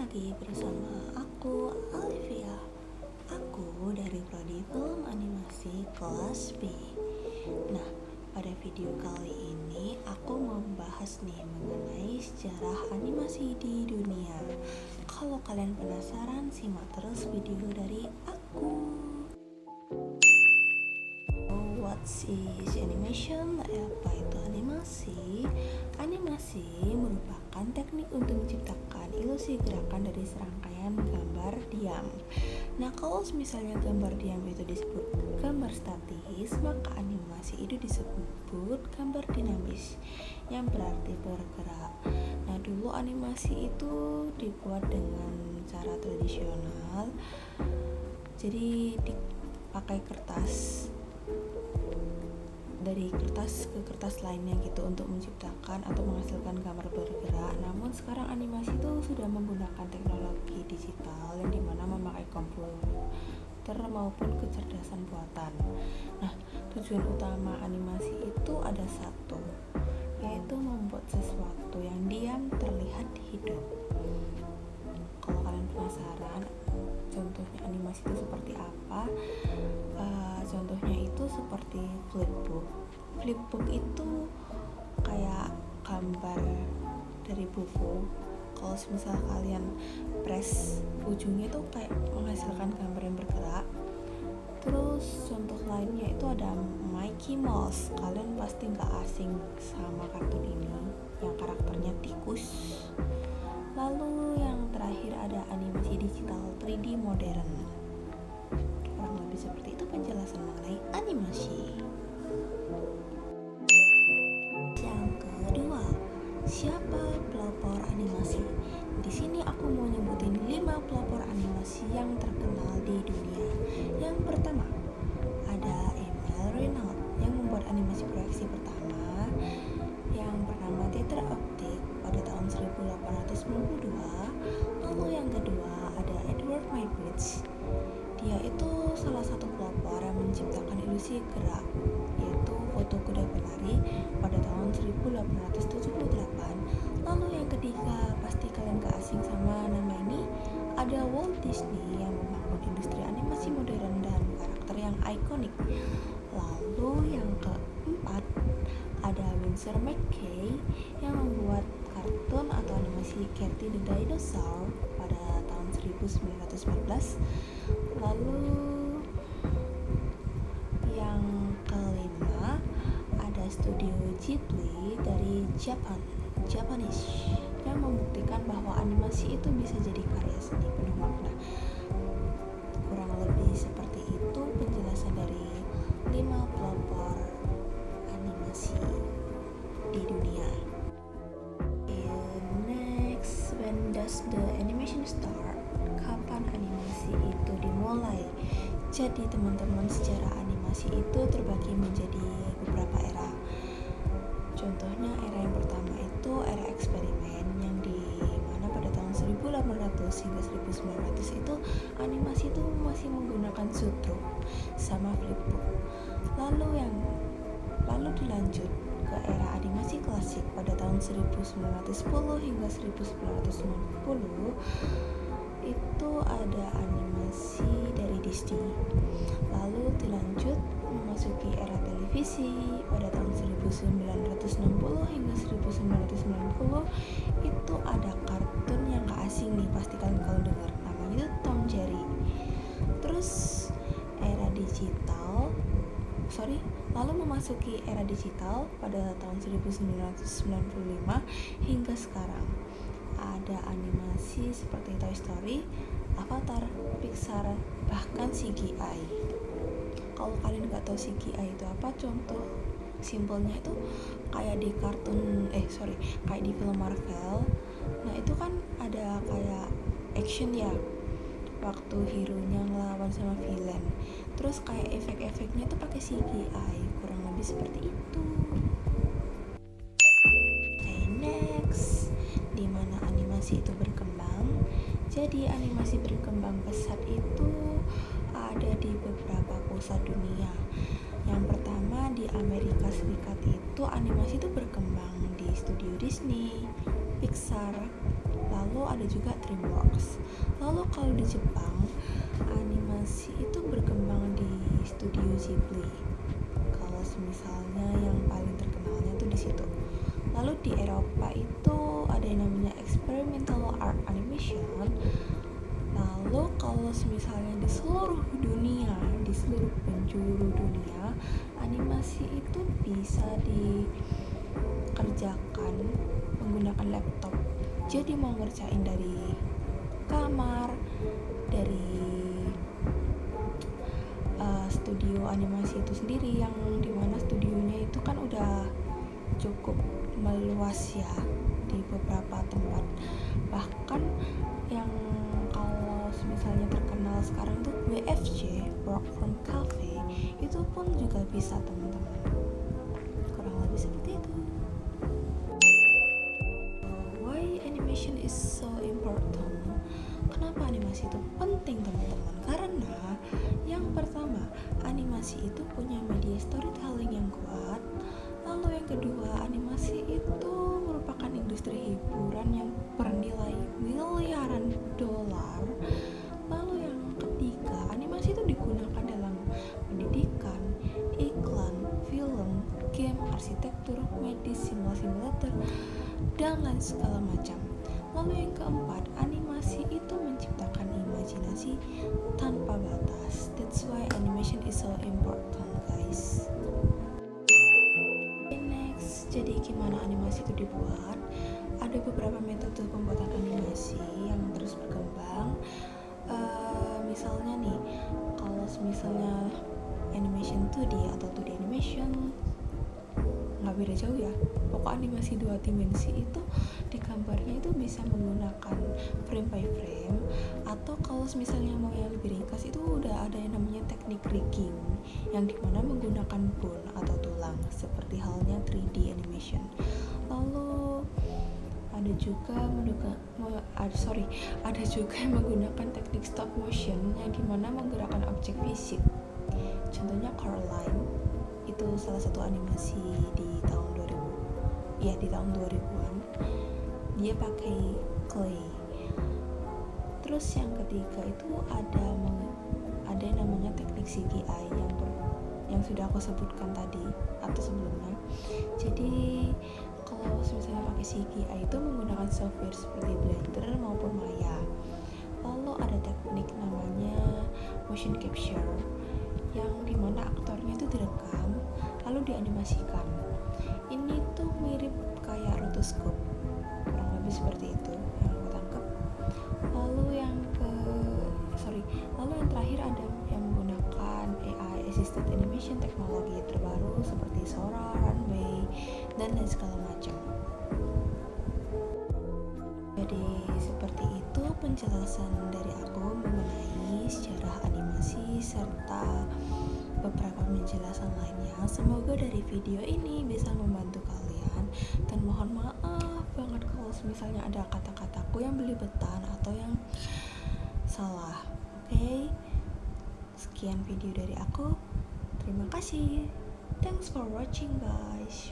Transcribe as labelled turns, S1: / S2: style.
S1: lagi bersama aku, Alivia. Aku dari Prodi Film Animasi kelas B. Nah, pada video kali ini aku mau membahas nih mengenai sejarah animasi di dunia. Kalau kalian penasaran, simak terus video dari aku. What is animation? Apa itu animasi? Animasi merupakan teknik untuk menciptakan ilusi gerakan dari serangkaian gambar diam. Nah, kalau misalnya gambar diam itu disebut gambar statis, maka animasi itu disebut gambar dinamis, yang berarti bergerak. Nah, dulu animasi itu dibuat dengan cara tradisional, jadi dipakai kertas, dari kertas ke kertas lainnya gitu untuk menciptakan atau menghasilkan gambar bergerak. Namun sekarang animasi itu sudah menggunakan teknologi digital yang dimana memakai komputer maupun kecerdasan buatan. Nah, tujuan utama animasi itu ada satu, yaitu membuat sesuatu yang diam terlihat hidup. Kalau kalian penasaran contohnya animasi itu seperti apa, contohnya itu seperti flipbook. Flipbook itu kayak gambar dari buku. Kalau misal kalian press ujungnya itu kayak menghasilkan gambar yang bergerak. Terus contoh lainnya itu ada Mickey Mouse. Kalian pasti nggak asing sama kartun ini yang karakternya tikus. Lalu yang terakhir ada animasi digital 3D modern. Kurang lebih seperti itu penjelasan mengenai animasi. Yang kedua, siapa pelopor animasi? Di sini aku mau nyebutin 5 pelopor animasi yang terkenal di dunia. Yang pertama, ada Emil Reynolds yang membuat animasi proyeksi pertama yang bernama Theater Optik pada tahun 1892. Lalu yang kedua ada Edward Muybridge. Dia itu salah satu pelopor yang menciptakan ilusi gerak, yaitu foto kuda berlari pada tahun 1878. Lalu yang ketiga, pasti kalian gak asing sama nama ini, ada Walt Disney yang membangun industri animasi modern dan karakter yang ikonik. Lalu yang keempat, ada Winsor McCay yang membuat kartun atau animasi Katy the Dinosaur pada tahun 1914. Lalu yang kelima, ada studio Ghibli dari Japanese yang membuktikan bahwa animasi itu bisa jadi karya seni penuh makna. Kurang lebih seperti itu penjelasan dari 5 pelopor animasi di dunia. Next, when does the animation start? Kapan animasi itu dimulai? Jadi teman-teman, sejarah animasi itu terbagi menjadi beberapa era. Contohnya era yang pertama itu era eksperimen, yang di mana pada tahun 1800 hingga 1900 itu animasi itu masih menggunakan sutruk sama flipbook. Lalu dilanjut ke era animasi klasik pada tahun 1910 hingga 1990. Itu ada animasi dari Disney. Lalu dilanjut memasuki era televisi pada tahun 1960 hingga 1990. Itu ada kartun yang gak asing nih, pasti kalian dengar, namanya itu Tom Jerry. Terus lalu memasuki era digital pada tahun 1995 hingga sekarang. Ada animasi seperti Toy Story, Avatar, Pixar, bahkan CGI. Kalau kalian nggak tahu CGI itu apa, contoh simpelnya itu kayak di kayak di film Marvel. Nah, itu kan ada kayak action ya, waktu hero-nya ngelawan sama villain. Terus kayak efek-efeknya itu pakai CGI, kurang lebih seperti itu. Next, di mana animasi itu berkembang? Jadi animasi berkembang pesat itu ada di beberapa pusat dunia. Yang pertama di Amerika Serikat itu animasi itu berkembang di studio Disney, Pixar, lalu ada juga DreamWorks. Lalu kalau di Jepang, animasi itu berkembang di Studio Ghibli. Kalau misalnya yang paling terkenalnya tuh di situ. Lalu di Eropa itu ada yang namanya experimental art animation. Lalu kalau misalnya di seluruh dunia, di seluruh penjuru dunia, animasi itu bisa dikerjakan menggunakan laptop. Jadi mau ngerjain dari kamar, dari studio animasi itu sendiri, yang dimana studionya itu kan udah cukup meluas ya di beberapa tempat. Bahkan yang kalau misalnya terkenal sekarang tuh WFC, Work from Cafe, itu pun juga bisa teman-teman. Kurang lebih seperti itu. Why animation is so important? Kenapa animasi itu penting teman-teman? Karena yang pertama, animasi itu punya media storytelling yang kuat. Lalu yang kedua, animasi itu merupakan industri hiburan yang bernilai miliaran dolar. Lalu yang ketiga, animasi itu digunakan dalam pendidikan, iklan, film, game, arsitektur, medis, simulator, dan lain segala macam. Lalu yang keempat, animasi itu menciptakan imajinasi tanpa batas. That's why animation is so important, guys. Jadi gimana animasi itu dibuat? Ada beberapa metode pembuatan animasi yang terus berkembang. Misalnya nih, kalau misalnya animation 2D atau 2D animation, nggak beda jauh ya. Pokok animasi 2 dimensi itu di gambarnya itu bisa menggunakan frame by frame, atau kalau misalnya mau yang lebih ringkas itu udah ada yang namanya teknik rigging, yang dimana menggunakan bone atau tulang seperti halnya 3D animation. Lalu ada juga yang menggunakan teknik stop motion, yang dimana menggerakkan objek fisik. Contohnya Coraline, itu salah satu animasi di tahun 2000-an. Dia pakai clay. Terus yang ketiga itu ada yang namanya teknik CGI yang sudah aku sebutkan tadi atau sebelumnya. Jadi kalau misalnya pakai CGI itu menggunakan software seperti Blender maupun Maya. Lalu ada teknik namanya motion capture, yang dimana aktornya itu direkam lalu dianimasikan. Ini tuh mirip kayak rotoscope, kurang lebih seperti itu yang aku tangkap. Lalu yang terakhir ada yang menggunakan AI assisted animation, teknologi terbaru seperti Sora, Runway, dan lain segala macam. Jadi seperti itu penjelasan dari aku mengenai sejarah animasi serta beberapa penjelasan lainnya. Semoga dari video ini bisa membantu kalian, dan mohon maaf banget kalau misalnya ada kata-kataku yang belibetan atau yang salah. Oke, sekian video dari aku. Terima kasih. Thanks for watching, guys.